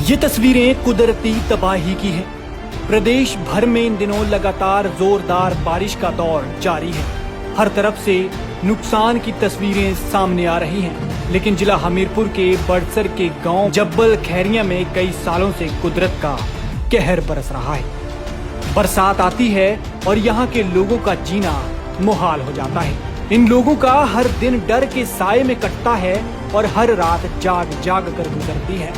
ये तस्वीरें कुदरती तबाही की हैं। प्रदेश भर में इन दिनों लगातार जोरदार बारिश का दौर जारी है। हर तरफ से नुकसान की तस्वीरें सामने आ रही हैं। लेकिन जिला हमीरपुर के बड़सर के गांव जब्बल खैरिया में कई सालों से कुदरत का कहर बरस रहा है। बरसात आती है और यहाँ के लोगों का जीना मुहाल हो जाता है। इन लोगों का हर दिन डर के साए में कटता है और हर रात जाग जाग कर गुजरती है।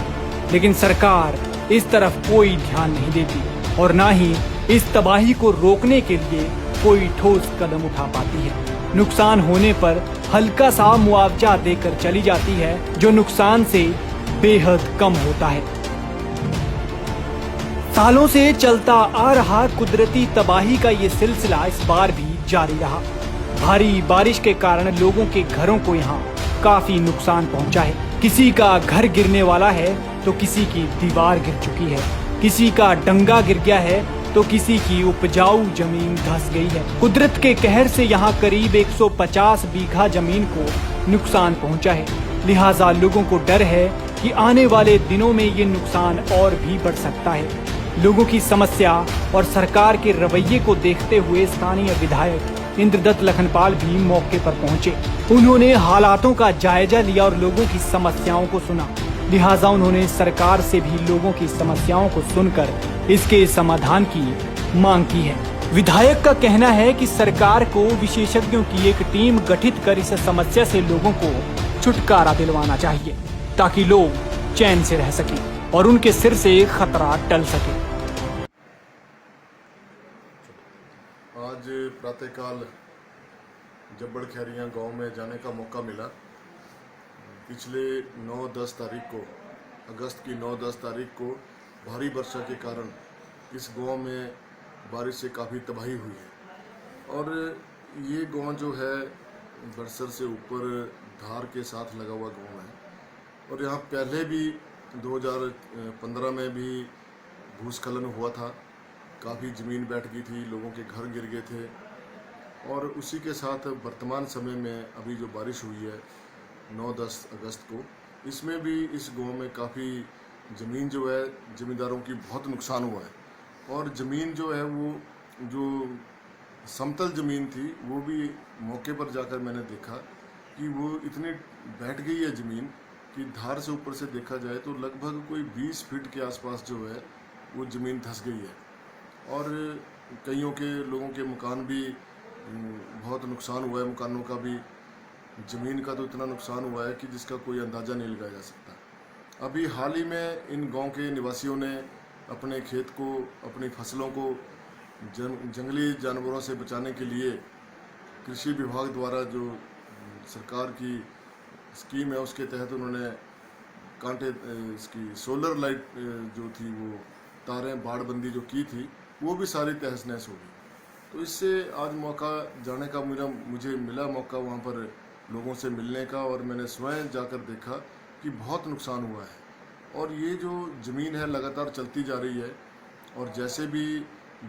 लेकिन सरकार इस तरफ कोई ध्यान नहीं देती और ना ही इस तबाही को रोकने के लिए कोई ठोस कदम उठा पाती है। नुकसान होने पर हल्का सा मुआवजा देकर चली जाती है, जो नुकसान से बेहद कम होता है। सालों से चलता आ रहा कुदरती तबाही का ये सिलसिला इस बार भी जारी रहा। भारी बारिश के कारण लोगों के घरों को यहाँ काफी नुकसान पहुंचा है। किसी का घर गिरने वाला है तो किसी की दीवार गिर चुकी है, किसी का डंगा गिर गया है तो किसी की उपजाऊ जमीन धंस गई है। कुदरत के कहर से यहाँ करीब 150 बीघा जमीन को नुकसान पहुंचा है। लिहाजा लोगों को डर है कि आने वाले दिनों में ये नुकसान और भी बढ़ सकता है। लोगों की समस्या और सरकार के रवैये को देखते हुए स्थानीय विधायक इंद्रदत्त लखनपाल भी मौके पर पहुंचे। उन्होंने हालातों का जायजा लिया और लोगों की समस्याओं को सुना। लिहाजा उन्होंने सरकार से भी लोगों की समस्याओं को सुनकर इसके समाधान की मांग की है। विधायक का कहना है कि सरकार को विशेषज्ञों की एक टीम गठित कर इस समस्या से लोगों को छुटकारा दिलवाना चाहिए, ताकि लोग चैन से रह सकें और उनके सिर से खतरा टल सके। आज प्रातःकाल जब्बल खैरिया गांव में जाने का मौका मिला। पिछले 9-10 तारीख को, अगस्त की 9-10 तारीख को भारी वर्षा के कारण इस गांव में बारिश से काफ़ी तबाही हुई है। और ये गांव जो है बड़सर से ऊपर धार के साथ लगा हुआ गांव है। और यहाँ पहले भी 2015 में भी भूस्खलन हुआ था, काफ़ी ज़मीन बैठ गई थी, लोगों के घर गिर गए थे। और उसी के साथ वर्तमान समय में अभी जो बारिश हुई है 9-10 अगस्त को, इसमें भी इस गांव में काफ़ी ज़मीन जो है ज़मींदारों की बहुत नुकसान हुआ है। और ज़मीन जो है वो जो समतल ज़मीन थी वो भी मौके पर जाकर मैंने देखा कि वो इतनी बैठ गई है ज़मीन कि धार से ऊपर से देखा जाए तो लगभग कोई 20 फीट के आसपास जो है वो ज़मीन धंस गई है। और कईयों के लोगों के मकान भी बहुत नुकसान हुआ है। मकानों का भी, ज़मीन का तो इतना नुकसान हुआ है कि जिसका कोई अंदाज़ा नहीं लगाया जा सकता। अभी हाल ही में इन गांव के निवासियों ने अपने खेत को, अपनी फसलों को जंगली जानवरों से बचाने के लिए कृषि विभाग द्वारा जो सरकार की स्कीम है उसके तहत उन्होंने कांटे इसकी सोलर लाइट जो थी वो तारें बाड़बंदी जो की थी वो भी सारी तहस नहस हो गई। तो इससे आज मौका जाने का मुझे मिला मौका वहाँ पर लोगों से मिलने का, और मैंने स्वयं जाकर देखा कि बहुत नुकसान हुआ है। और ये जो ज़मीन है लगातार चलती जा रही है, और जैसे भी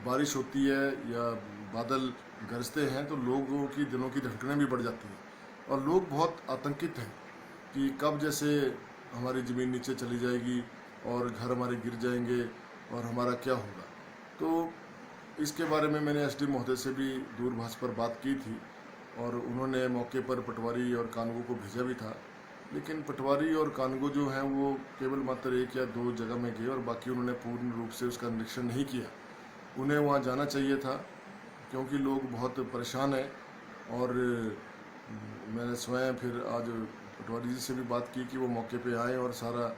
बारिश होती है या बादल गरजते हैं तो लोगों की दिलों की धड़कनें भी बढ़ जाती हैं और लोग बहुत आतंकित हैं कि कब जैसे हमारी ज़मीन नीचे चली जाएगी और घर हमारे गिर जाएंगे और हमारा क्या होगा। तो इसके बारे में मैंने एसडी महोदय से भी दूरभाष पर बात की थी और उन्होंने मौके पर पटवारी और कानगो को भेजा भी था। लेकिन पटवारी और कानगो जो हैं वो केवल मात्र 1 या 2 जगह में गए और बाकी उन्होंने पूर्ण रूप से उसका निरीक्षण नहीं किया। उन्हें वहाँ जाना चाहिए था क्योंकि लोग बहुत परेशान हैं। और मैंने स्वयं फिर आज पटवारी जी से भी बात की कि वो मौके पे आएँ और सारा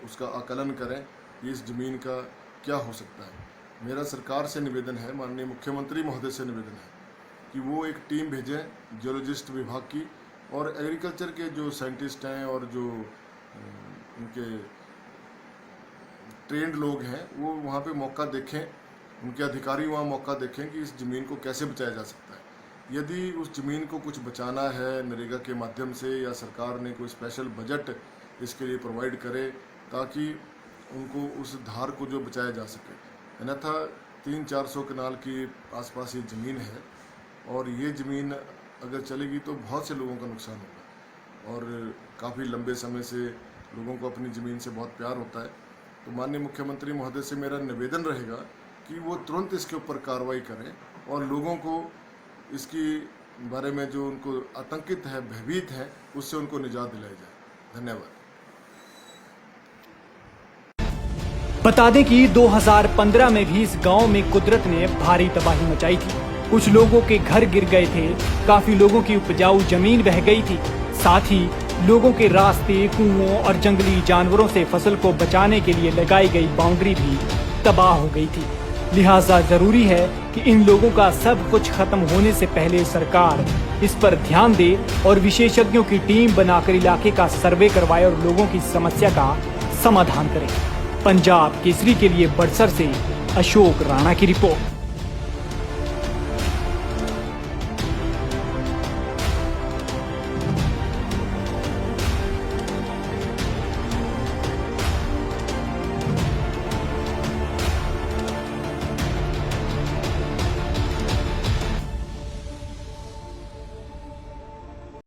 उसका आकलन करें कि इस ज़मीन का क्या हो सकता है। मेरा सरकार से निवेदन है, माननीय मुख्यमंत्री महोदय से निवेदन है कि वो एक टीम भेजें जियोलॉजिस्ट विभाग की, और एग्रीकल्चर के जो साइंटिस्ट हैं और जो उनके ट्रेंड लोग हैं वो वहाँ पे मौका देखें, उनके अधिकारी वहाँ मौका देखें कि इस ज़मीन को कैसे बचाया जा सकता है। यदि उस ज़मीन को कुछ बचाना है नरेगा के माध्यम से या सरकार ने कोई स्पेशल बजट इसके लिए प्रोवाइड करे ताकि उनको उस धार को जो बचाया जा सके। अन्यथा 300-400 कनाल की आसपास ये ज़मीन है और ये ज़मीन अगर चलेगी तो बहुत से लोगों का नुकसान होगा। और काफ़ी लंबे समय से लोगों को अपनी ज़मीन से बहुत प्यार होता है तो माननीय मुख्यमंत्री महोदय से मेरा निवेदन रहेगा कि वो तुरंत इसके ऊपर कार्रवाई करें और लोगों को इसकी बारे में जो उनको आतंकित है, भयभीत है, उससे उनको निजात दिलाई जाए। धन्यवाद। बता दें कि 2015 में भी इस गांव में कुदरत ने भारी तबाही मचाई थी। कुछ लोगों के घर गिर गए थे, काफी लोगों की उपजाऊ जमीन बह गई थी, साथ ही लोगों के रास्ते, कुओं और जंगली जानवरों से फसल को बचाने के लिए लगाई गई बाउंड्री भी तबाह हो गई थी। लिहाजा जरूरी है कि इन लोगों का सब कुछ खत्म होने से पहले सरकार इस पर ध्यान दे और विशेषज्ञों की टीम बनाकर इलाके का सर्वे करवाए और लोगों की समस्या का समाधान करे। पंजाब केसरी के लिए बड़सर से अशोक राणा की रिपोर्ट।